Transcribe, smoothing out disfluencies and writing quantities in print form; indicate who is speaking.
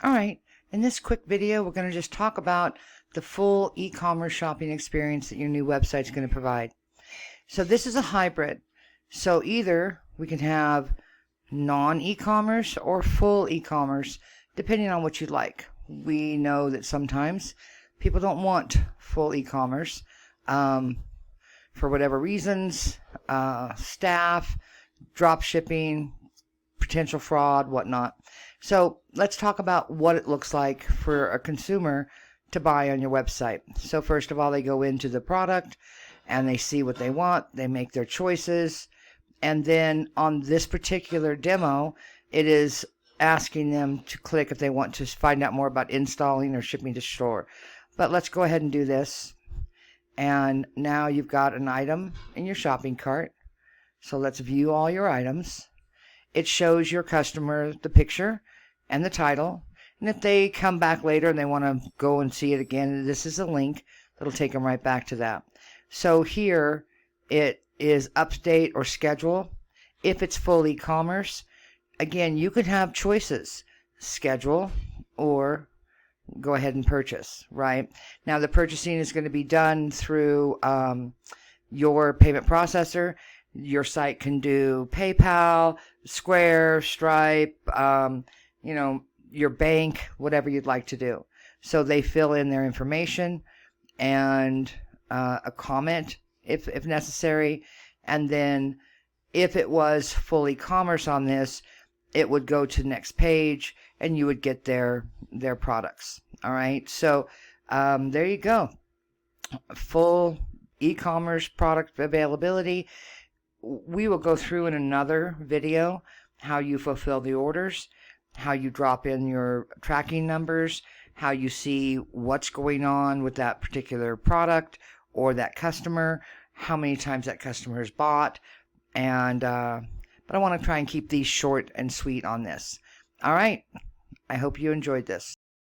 Speaker 1: Alright, in this quick video we're going to just talk about the full e-commerce shopping experience that your new website is going to provide. So this is a hybrid. So either we can have non-e-commerce or full e-commerce depending on what you like. We know that sometimes people don't want full e-commerce for whatever reasons, staff, drop shipping, potential fraud, whatnot. So let's talk about what it looks like for a consumer to buy on your website. So first of all, they go into the product and they see what they want, they make their choices, and then on this particular demo, it is asking them to click if they want to find out more about installing or shipping to store. But let's go ahead and do this. And now you've got an item in your shopping cart. So let's view all your items. It shows your customer the picture and the title. And if they come back later and they want to go and see it again, this is a link that'll take them right back to that. So here it is update or schedule. If it's full e-commerce, again, you could have choices: schedule or go ahead and purchase, right? Now the purchasing is going to be done through your payment processor. Your site can do PayPal, Square, Stripe, your bank, whatever you'd like to do. So they fill in their information and a comment if necessary. And then if it was full e-commerce on this, it would go to the next page and you would get their products. All right. So there you go. Full e-commerce product availability. We will go through in another video how you fulfill the orders, how you drop in your tracking numbers, how you see what's going on with that particular product or that customer, how many times that customer has bought, and but I want to try and keep these short and sweet on this. All right. I hope you enjoyed this.